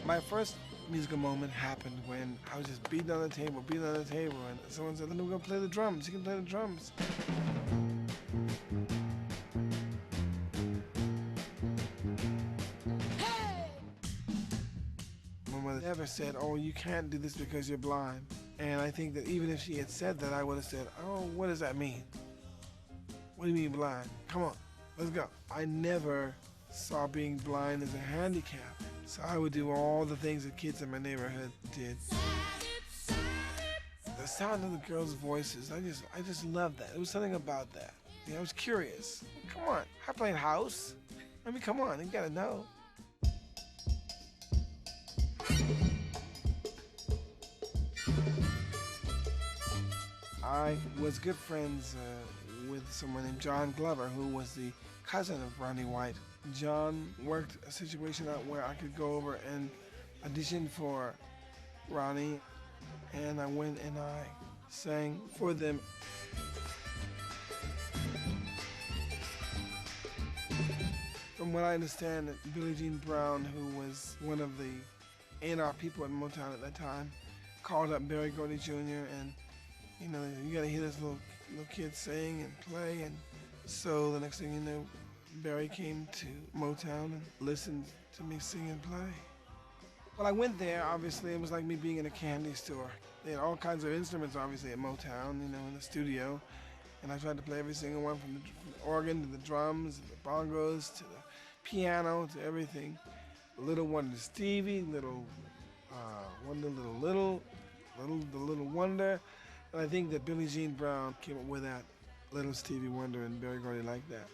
My first musical moment happened when I was just beating on the table, and someone said, "Then we're gonna play the drums. You can play the drums." My mother never said, "Oh, you can't do this because you're blind." And I think that even if she had said that, I would have said, "Oh, what does that mean? What do you mean blind? Come on, let's go." I never saw being blind as a handicap. So I would do all the things that kids in my neighborhood did. The sound of the girls' voices, I just loved that. There was something about that. You know, I was curious. Come on, I played house. I mean, come on, you gotta know. I was good friends with someone named John Glover, who was the cousin of Ronnie White. John worked a situation out where I could go over and audition for Ronnie, and I went and I sang for them. From what I understand, Billie Jean Brown, who was one of the A&R people at Motown at that time, called up Berry Gordy Jr. and, you know, you gotta hear this little kid sing and play. And so the next thing you know, Barry came to Motown and listened to me sing and play. Well, I went there, obviously, it was like me being in a candy store. They had all kinds of instruments, obviously, at Motown, you know, in the studio. And I tried to play every single one, from the organ to the drums, to the bongos, to the piano, to everything. Little Wonder Stevie, Little Wonder, the Little Wonder. And I think that Billie Jean Brown came up with that, Little Stevie Wonder, and Berry Gordy liked that.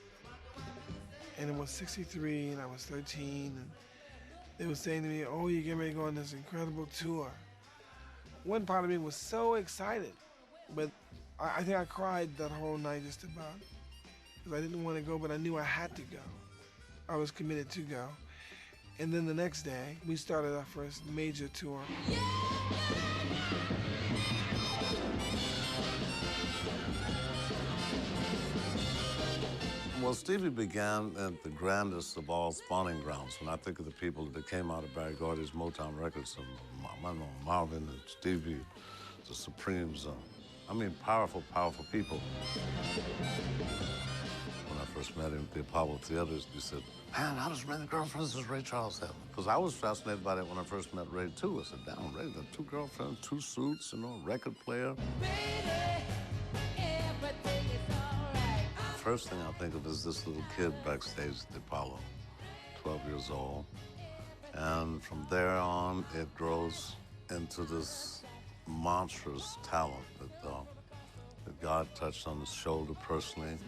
And it was 63 and I was 13, and they were saying to me, "Oh, you're getting ready to go on this incredible tour." One part of me was so excited, but I think I cried that whole night just about, because I didn't want to go, but I knew I had to go. I was committed to go. And then the next day, we started our first major tour. Well, Stevie began at the grandest of all spawning grounds. When I think of the people that came out of Berry Gordy's Motown Records, Marvin and Stevie, the Supremes, I mean, powerful, powerful people. When I first met him at the Apollo Theaters, he said, "Man, how does many girlfriends does Ray Charles have?" Because I was fascinated by that when I first met Ray, too. I said, "Damn, Ray, got 2 girlfriends, 2 suits, you know, record player." First thing I think of is this little kid backstage at the Apollo, 12 years old. And from there on, it grows into this monstrous talent that God touched on his shoulder personally.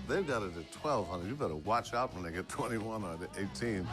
They've got it at 12, honey. You better watch out when they get 21 or 18.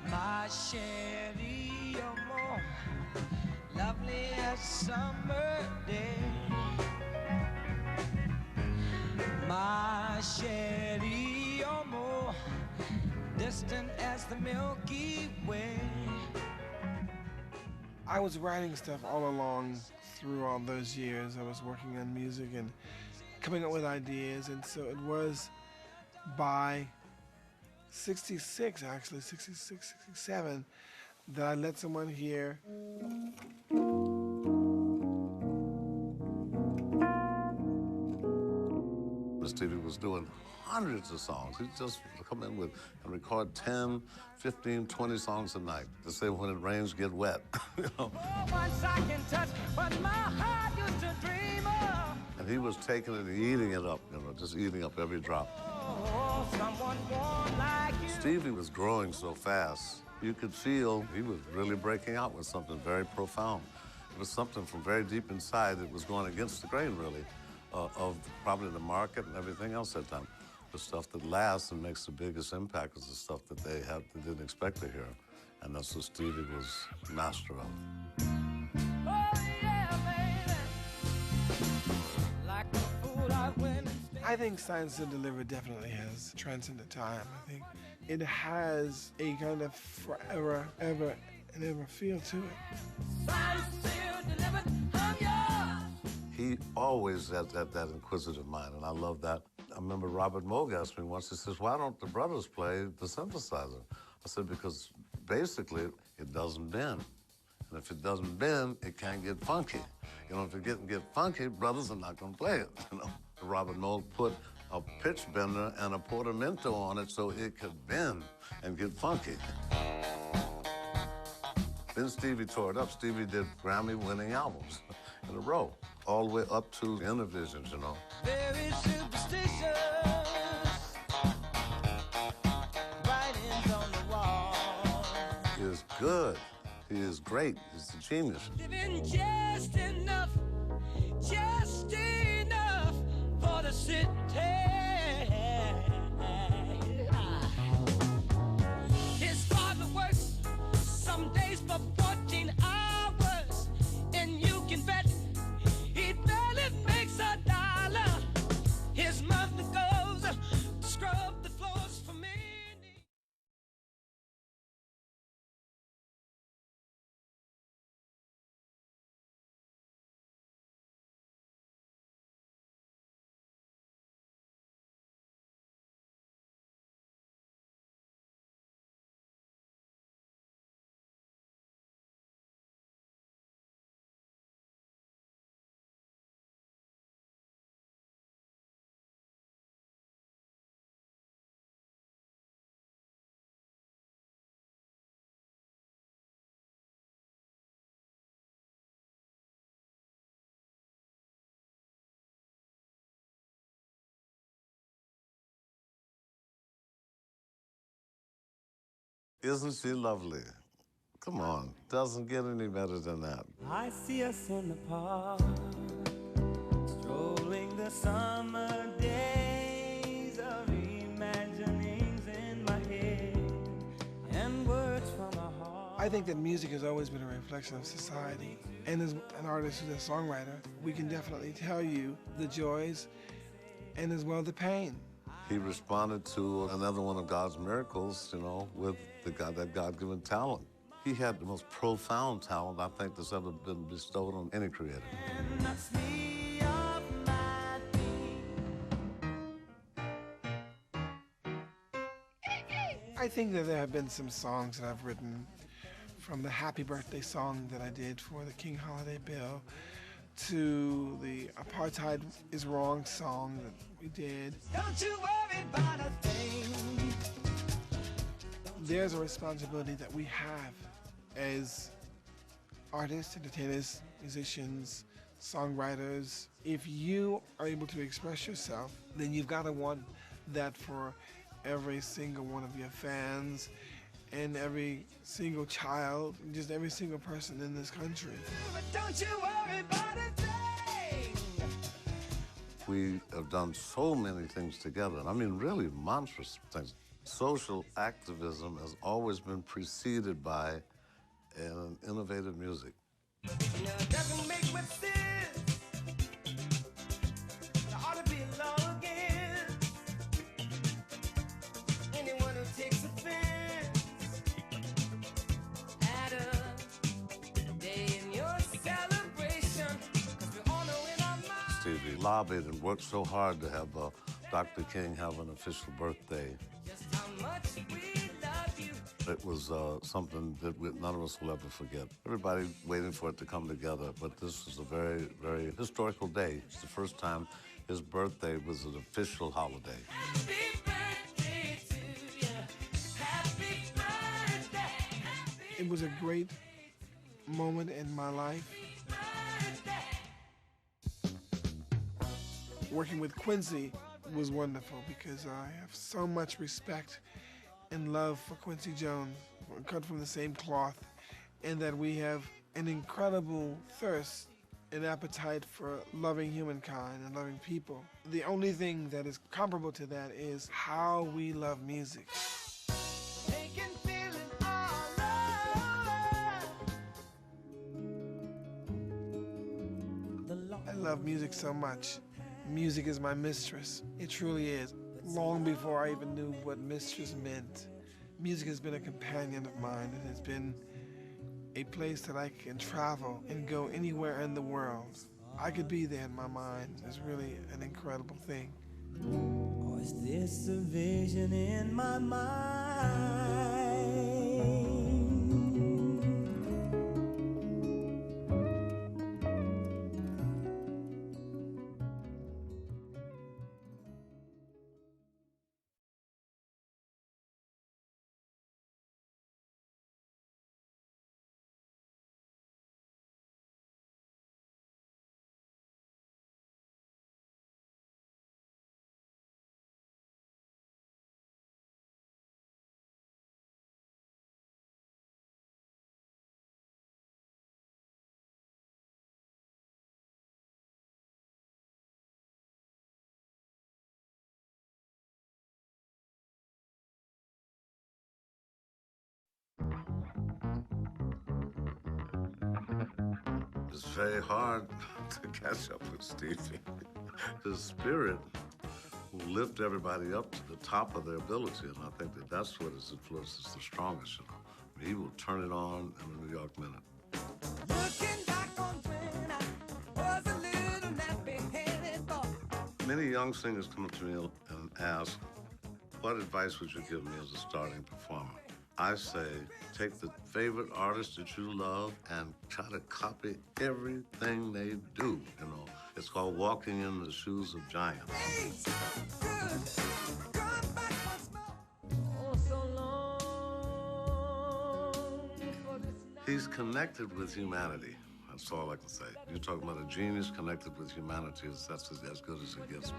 My Sherry, you're more lovely as summer day. My Sherry, you're more distant as the Milky Way. I was writing stuff all along through all those years. I was working on music and coming up with ideas, and so it was by 66, actually, 66, 67, that I let someone hear Stevie was doing hundreds of songs. He'd just come in with and record 10, 15, 20 songs a night. They say when it rains, get wet. You know? Once I can touch what my heart used to dream of. And he was taking it and eating it up, you know, just eating up every drop. Oh, someone warm like you. Stevie was growing so fast, you could feel he was really breaking out with something very profound. It was something from very deep inside that was going against the grain, really, of probably the market and everything else at that time. The stuff that lasts and makes the biggest impact is the stuff that they didn't expect to hear. And that's what Stevie was master of. Oh, yeah, baby. Like the fool I went and stayed. I think Science to Deliver definitely has transcended time. I think it has a kind of forever, ever, and ever feel to it. Signs still delivered, I'm yours. He always had that inquisitive mind, and I love that. I remember Robert Moog asked me once, he says, why don't the brothers play the synthesizer? I said, because basically it doesn't bend. And if it doesn't bend, it can't get funky. You know, if it get funky, brothers are not gonna play it, you know. Robert Moog put a pitch bender and a portamento on it so it could bend and get funky. Then Stevie tore it up. Stevie did Grammy-winning albums in a row, all the way up to Innovisions, you know. Very superstitious. Writings on the wall. He is good. He is great. He's a genius. Living just enough for the city. His father works some days for 14 hours, and you can bet he barely makes a dollar. His mother goes to scrub the floors for me. Isn't she lovely? Come on, doesn't get any better than that. I see us in the park, strolling the summer days of imaginings in my head and words from my heart. I think that music has always been a reflection of society. And as an artist who's a songwriter, we can definitely tell you the joys and as well the pain. He responded to another one of God's miracles, you know, with that God-given talent. He had the most profound talent I think that's ever been bestowed on any creator. And knocks me off my feet. I think that there have been some songs that I've written, from the Happy Birthday song that I did for the King Holiday Bill to the Apartheid is Wrong song that we did. Don't you worry about a thing. There's a responsibility that we have as artists, entertainers, musicians, songwriters. If you are able to express yourself, then you've got to want that for every single one of your fans and every single child, just every single person in this country. But don't you worry about a thing. We have done so many things together, and I mean really monstrous things. Social activism has always been preceded by an innovative music. You know, it doesn't make much sense. There ought to be a law against anyone who takes offense at a day lobbied and worked so hard to have Dr. King have an official birthday. It was something that none of us will ever forget. Everybody waiting for it to come together, but this was a very, very historical day. It's the first time his birthday was an official holiday. Happy birthday to you. Happy birthday. It was a great moment in my life. Working with Quincy was wonderful because I have so much respect and love for Quincy Jones. We're cut from the same cloth, and that we have an incredible thirst and appetite for loving humankind and loving people. The only thing that is comparable to that is how we love music. I love music so much. Music is my mistress. It truly is. Long before I even knew what mistress meant, music has been a companion of mine. It has been a place that I can travel and go anywhere in the world. I could be there in my mind. It's really an incredible thing. Or is this a vision in my mind? It's very hard to catch up with Stevie. His spirit will lift everybody up to the top of their ability, and I think that that's what his influence is the strongest, you know. He will turn it on in a New York minute. Looking back on when I was a little nappy-headed boy. Many young singers come up to me and ask, what advice would you give me as a starting performer? I say, take the favorite artist that you love and try to copy everything they do, you know. It's called walking in the shoes of giants. He's connected with humanity. That's all I can say. You're talking about a genius connected with humanity. That's as good as it gets.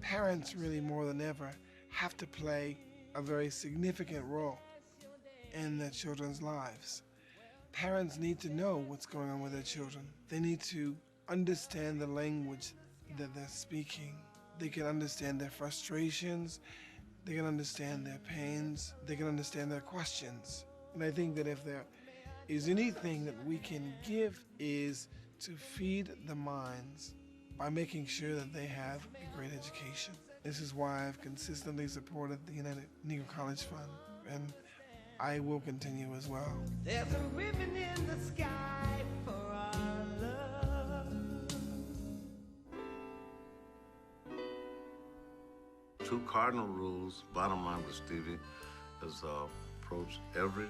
Parents, really more than ever, have to play a very significant role in their children's lives. Parents need to know what's going on with their children. They need to understand the language that they're speaking. They can understand their frustrations, they can understand their pains, they can understand their questions. And I think that if there is anything that we can give is to feed the minds by making sure that they have a great education. This is why I've consistently supported the United Negro College Fund, and I will continue as well. There's a ribbon in the sky for our love. Two cardinal rules, bottom line with Stevie, is approach every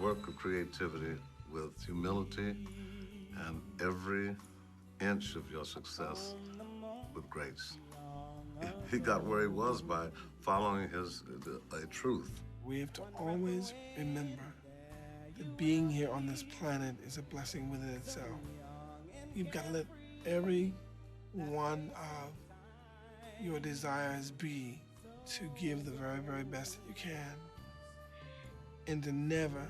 work of creativity with humility and every inch of your success with grace. He got where he was by following a truth. We have to always remember that being here on this planet is a blessing within itself. You've got to let every one of your desires be to give the very, very best that you can, and to never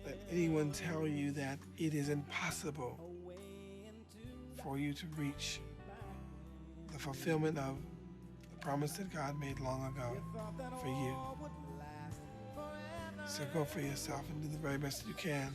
let anyone tell you that it is impossible for you to reach the fulfillment of the promise that God made long ago for you. So go for yourself and do the very best that you can.